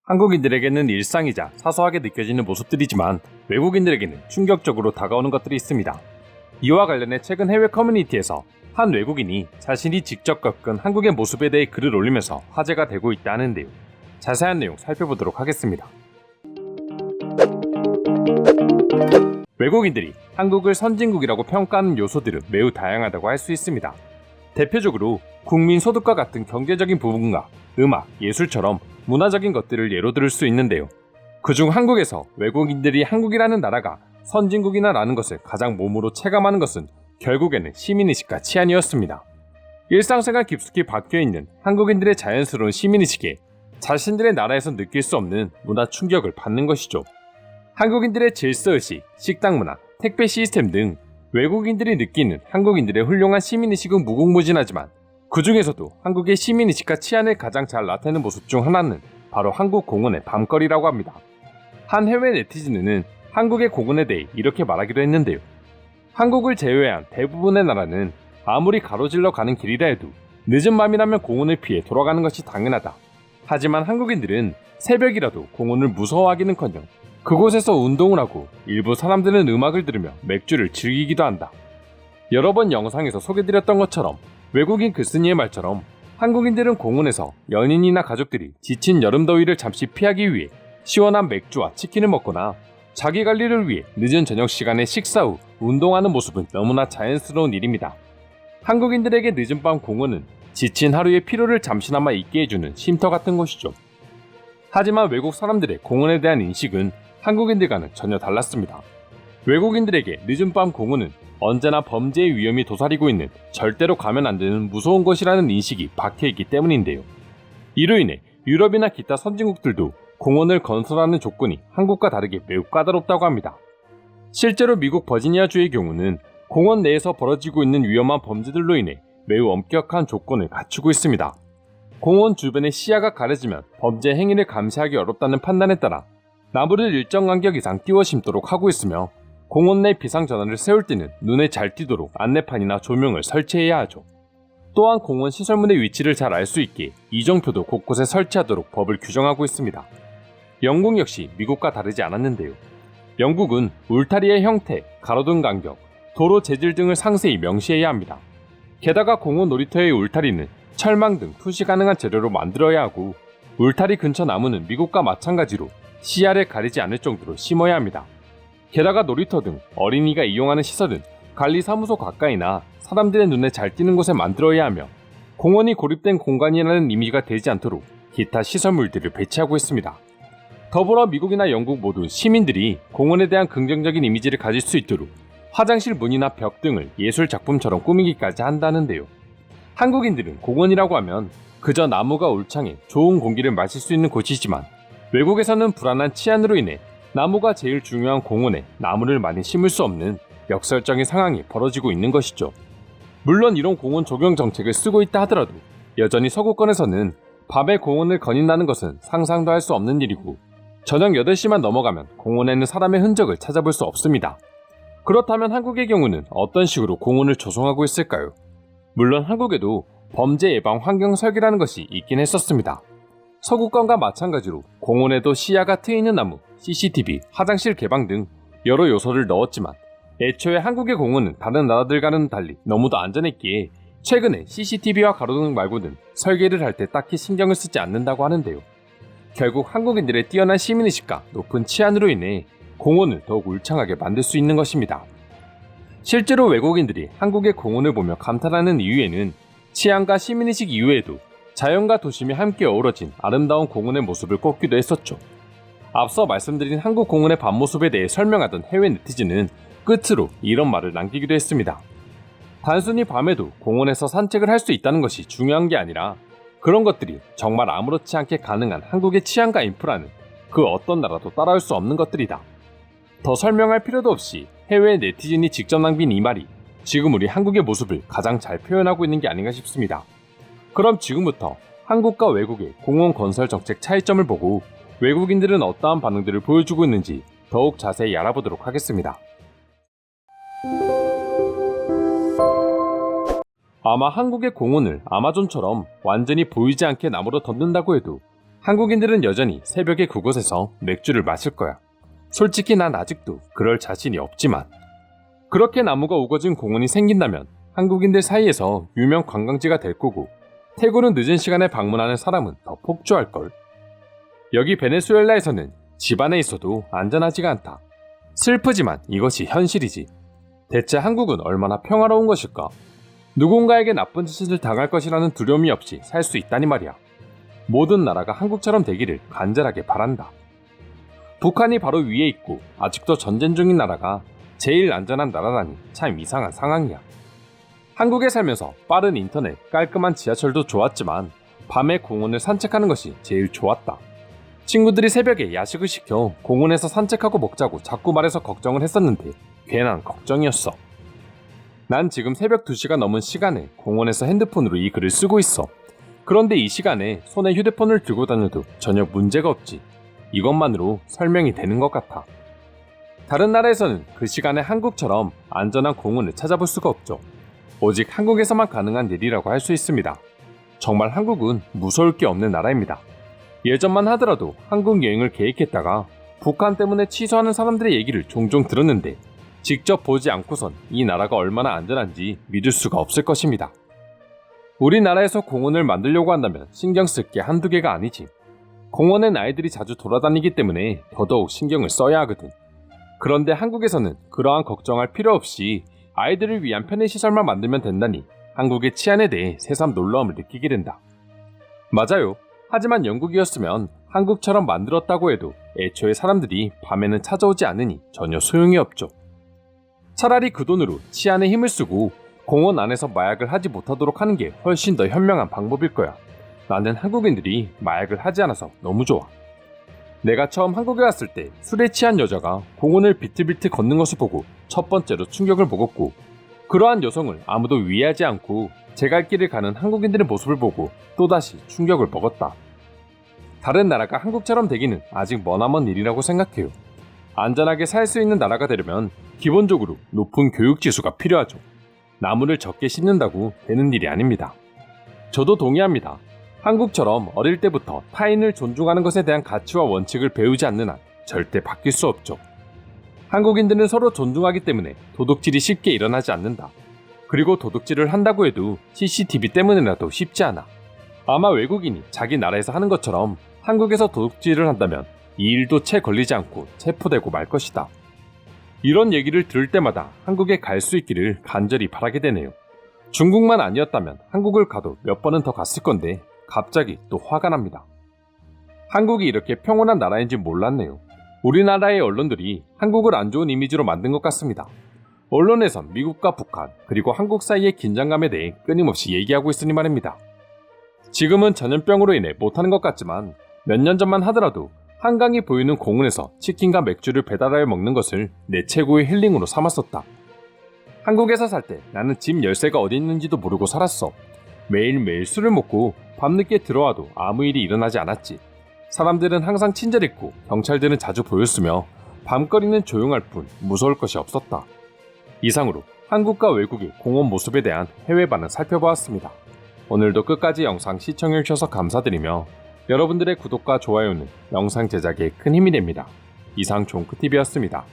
한국인들에게는 일상이자 사소하게 느껴지는 모습들이지만 외국인들에게는 충격적으로 다가오는 것들이 있습니다. 이와 관련해 최근 해외 커뮤니티에서 한 외국인이 자신이 직접 겪은 한국의 모습에 대해 글을 올리면서 화제가 되고 있다 하는데요. 자세한 내용 살펴보도록 하겠습니다. 외국인들이 한국을 선진국이라고 평가하는 요소들은 매우 다양하다고 할 수 있습니다. 대표적으로 국민 소득과 같은 경제적인 부분과 음악, 예술처럼 문화적인 것들을 예로 들을 수 있는데요. 그중 한국에서 외국인들이 한국이라는 나라가 선진국이나 라는 것을 가장 몸으로 체감하는 것은 결국에는 시민의식과 치안이었습니다. 일상생활 깊숙이 박혀있는 한국인들의 자연스러운 시민의식에 자신들의 나라에서 느낄 수 없는 문화 충격을 받는 것이죠. 한국인들의 질서의식, 식당문화, 택배 시스템 등 외국인들이 느끼는 한국인들의 훌륭한 시민의식은 무궁무진하지만 그 중에서도 한국의 시민의식과 치안을 가장 잘 나타내는 모습 중 하나는 바로 한국 공원의 밤거리라고 합니다. 한 해외 네티즌은 한국의 공원에 대해 이렇게 말하기도 했는데요. 한국을 제외한 대부분의 나라는 아무리 가로질러 가는 길이라 해도 늦은 밤이라면 공원을 피해 돌아가는 것이 당연하다. 하지만 한국인들은 새벽이라도 공원을 무서워하기는커녕 그곳에서 운동을 하고 일부 사람들은 음악을 들으며 맥주를 즐기기도 한다. 여러 번 영상에서 소개드렸던 것처럼 외국인 글쓴이의 말처럼 한국인들은 공원에서 연인이나 가족들이 지친 여름더위를 잠시 피하기 위해 시원한 맥주와 치킨을 먹거나 자기 관리를 위해 늦은 저녁 시간에 식사 후 운동하는 모습은 너무나 자연스러운 일입니다. 한국인들에게 늦은 밤 공원은 지친 하루의 피로를 잠시나마 잊게 해주는 쉼터 같은 곳이죠. 하지만 외국 사람들의 공원에 대한 인식은 한국인들과는 전혀 달랐습니다. 외국인들에게 늦은 밤 공원은 언제나 범죄의 위험이 도사리고 있는 절대로 가면 안 되는 무서운 곳이라는 인식이 박혀있기 때문인데요. 이로 인해 유럽이나 기타 선진국들도 공원을 건설하는 조건이 한국과 다르게 매우 까다롭다고 합니다. 실제로 미국 버지니아주의 경우는 공원 내에서 벌어지고 있는 위험한 범죄들로 인해 매우 엄격한 조건을 갖추고 있습니다. 공원 주변의 시야가 가려지면 범죄 행위를 감시하기 어렵다는 판단에 따라 나무를 일정 간격 이상 띄워 심도록 하고 있으며 공원 내 비상전환을 세울 때는 눈에 잘 띄도록 안내판이나 조명을 설치해야 하죠. 또한 공원 시설물의 위치를 잘 알 수 있게 이정표도 곳곳에 설치하도록 법을 규정하고 있습니다. 영국 역시 미국과 다르지 않았는데요. 영국은 울타리의 형태, 가로등 간격, 도로 재질 등을 상세히 명시해야 합니다. 게다가 공원 놀이터의 울타리는 철망 등 투시 가능한 재료로 만들어야 하고 울타리 근처 나무는 미국과 마찬가지로 시야를 가리지 않을 정도로 심어야 합니다. 게다가 놀이터 등 어린이가 이용하는 시설은 관리사무소 가까이나 사람들의 눈에 잘 띄는 곳에 만들어야 하며 공원이 고립된 공간이라는 이미지가 되지 않도록 기타 시설물들을 배치하고 있습니다. 더불어 미국이나 영국 모두 시민들이 공원에 대한 긍정적인 이미지를 가질 수 있도록 화장실 문이나 벽 등을 예술 작품처럼 꾸미기까지 한다는데요. 한국인들은 공원이라고 하면 그저 나무가 울창해 좋은 공기를 마실 수 있는 곳이지만 외국에서는 불안한 치안으로 인해 나무가 제일 중요한 공원에 나무를 많이 심을 수 없는 역설적인 상황이 벌어지고 있는 것이죠. 물론 이런 공원 조경 정책을 쓰고 있다 하더라도 여전히 서구권에서는 밤에 공원을 거닌다는 것은 상상도 할 수 없는 일이고 저녁 8시만 넘어가면 공원에는 사람의 흔적을 찾아볼 수 없습니다. 그렇다면 한국의 경우는 어떤 식으로 공원을 조성하고 있을까요? 물론 한국에도 범죄 예방 환경 설계라는 것이 있긴 했었습니다. 서구권과 마찬가지로 공원에도 시야가 트이는 나무, CCTV, 화장실 개방 등 여러 요소를 넣었지만 애초에 한국의 공원은 다른 나라들과는 달리 너무도 안전했기에 최근에 CCTV와 가로등 말고는 설계를 할 때 딱히 신경을 쓰지 않는다고 하는데요. 결국 한국인들의 뛰어난 시민의식과 높은 치안으로 인해 공원을 더욱 울창하게 만들 수 있는 것입니다. 실제로 외국인들이 한국의 공원을 보며 감탄하는 이유에는 치안과 시민의식 이외에도 자연과 도심이 함께 어우러진 아름다운 공원의 모습을 꼽기도 했었죠. 앞서 말씀드린 한국 공원의 밤모습에 대해 설명하던 해외 네티즌은 끝으로 이런 말을 남기기도 했습니다. 단순히 밤에도 공원에서 산책을 할 수 있다는 것이 중요한 게 아니라 그런 것들이 정말 아무렇지 않게 가능한 한국의 치안과 인프라는 그 어떤 나라도 따라올 수 없는 것들이다. 더 설명할 필요도 없이 해외 네티즌이 직접 남긴 이 말이 지금 우리 한국의 모습을 가장 잘 표현하고 있는 게 아닌가 싶습니다. 그럼 지금부터 한국과 외국의 공원 건설 정책 차이점을 보고 외국인들은 어떠한 반응들을 보여주고 있는지 더욱 자세히 알아보도록 하겠습니다. 아마 한국의 공원을 아마존처럼 완전히 보이지 않게 나무로 덮는다고 해도 한국인들은 여전히 새벽에 그곳에서 맥주를 마실 거야. 솔직히 난 아직도 그럴 자신이 없지만. 그렇게 나무가 우거진 공원이 생긴다면 한국인들 사이에서 유명 관광지가 될 거고, 태국은 늦은 시간에 방문하는 사람은 더 폭주할걸. 여기 베네수엘라에서는 집 안에 있어도 안전하지가 않다. 슬프지만 이것이 현실이지. 대체 한국은 얼마나 평화로운 것일까? 누군가에게 나쁜 짓을 당할 것이라는 두려움이 없이 살 수 있다니 말이야. 모든 나라가 한국처럼 되기를 간절하게 바란다. 북한이 바로 위에 있고 아직도 전쟁 중인 나라가 제일 안전한 나라라니 참 이상한 상황이야. 한국에 살면서 빠른 인터넷, 깔끔한 지하철도 좋았지만 밤에 공원을 산책하는 것이 제일 좋았다. 친구들이 새벽에 야식을 시켜 공원에서 산책하고 먹자고 자꾸 말해서 걱정을 했었는데 괜한 걱정이었어. 난 지금 새벽 2시가 넘은 시간에 공원에서 핸드폰으로 이 글을 쓰고 있어. 그런데 이 시간에 손에 휴대폰을 들고 다녀도 전혀 문제가 없지. 이것만으로 설명이 되는 것 같아. 다른 나라에서는 그 시간에 한국처럼 안전한 공원을 찾아볼 수가 없죠. 오직 한국에서만 가능한 일이라고 할 수 있습니다. 정말 한국은 무서울 게 없는 나라입니다. 예전만 하더라도 한국 여행을 계획했다가 북한 때문에 취소하는 사람들의 얘기를 종종 들었는데 직접 보지 않고선 이 나라가 얼마나 안전한지 믿을 수가 없을 것입니다. 우리나라에서 공원을 만들려고 한다면 신경 쓸 게 한두 개가 아니지. 공원엔 아이들이 자주 돌아다니기 때문에 더더욱 신경을 써야 하거든. 그런데 한국에서는 그러한 걱정할 필요 없이 아이들을 위한 편의시설만 만들면 된다니 한국의 치안에 대해 새삼 놀라움을 느끼게 된다. 맞아요. 하지만 영국이었으면 한국처럼 만들었다고 해도 애초에 사람들이 밤에는 찾아오지 않으니 전혀 소용이 없죠. 차라리 그 돈으로 치안에 힘을 쓰고 공원 안에서 마약을 하지 못하도록 하는 게 훨씬 더 현명한 방법일 거야. 나는 한국인들이 마약을 하지 않아서 너무 좋아. 내가 처음 한국에 왔을 때 술에 취한 여자가 공원을 비틀비틀 걷는 것을 보고 첫 번째로 충격을 먹었고, 그러한 여성을 아무도 위하지 않고 제 갈 길을 가는 한국인들의 모습을 보고 또다시 충격을 먹었다. 다른 나라가 한국처럼 되기는 아직 머나먼 일이라고 생각해요. 안전하게 살 수 있는 나라가 되려면 기본적으로 높은 교육 지수가 필요하죠. 나무를 적게 심는다고 되는 일이 아닙니다. 저도 동의합니다. 한국처럼 어릴 때부터 타인을 존중하는 것에 대한 가치와 원칙을 배우지 않는 한 절대 바뀔 수 없죠. 한국인들은 서로 존중하기 때문에 도둑질이 쉽게 일어나지 않는다. 그리고 도둑질을 한다고 해도 CCTV 때문이라도 쉽지 않아. 아마 외국인이 자기 나라에서 하는 것처럼 한국에서 도둑질을 한다면 이 일도 채 걸리지 않고 체포되고 말 것이다. 이런 얘기를 들을 때마다 한국에 갈 수 있기를 간절히 바라게 되네요. 중국만 아니었다면 한국을 가도 몇 번은 더 갔을 건데 갑자기 또 화가 납니다. 한국이 이렇게 평온한 나라인지 몰랐네요. 우리나라의 언론들이 한국을 안 좋은 이미지로 만든 것 같습니다. 언론에선 미국과 북한 그리고 한국 사이의 긴장감에 대해 끊임없이 얘기하고 있으니 말입니다. 지금은 전염병으로 인해 못하는 것 같지만 몇 년 전만 하더라도 한강이 보이는 공원에서 치킨과 맥주를 배달하여 먹는 것을 내 최고의 힐링으로 삼았었다. 한국에서 살 때 나는 집 열쇠가 어디 있는지도 모르고 살았어. 매일매일 술을 먹고 밤늦게 들어와도 아무 일이 일어나지 않았지. 사람들은 항상 친절했고 경찰들은 자주 보였으며 밤거리는 조용할 뿐 무서울 것이 없었다. 이상으로 한국과 외국의 공원 모습에 대한 해외 반응 살펴보았습니다. 오늘도 끝까지 영상 시청해주셔서 감사드리며 여러분들의 구독과 좋아요는 영상 제작에 큰 힘이 됩니다. 이상 종크TV였습니다.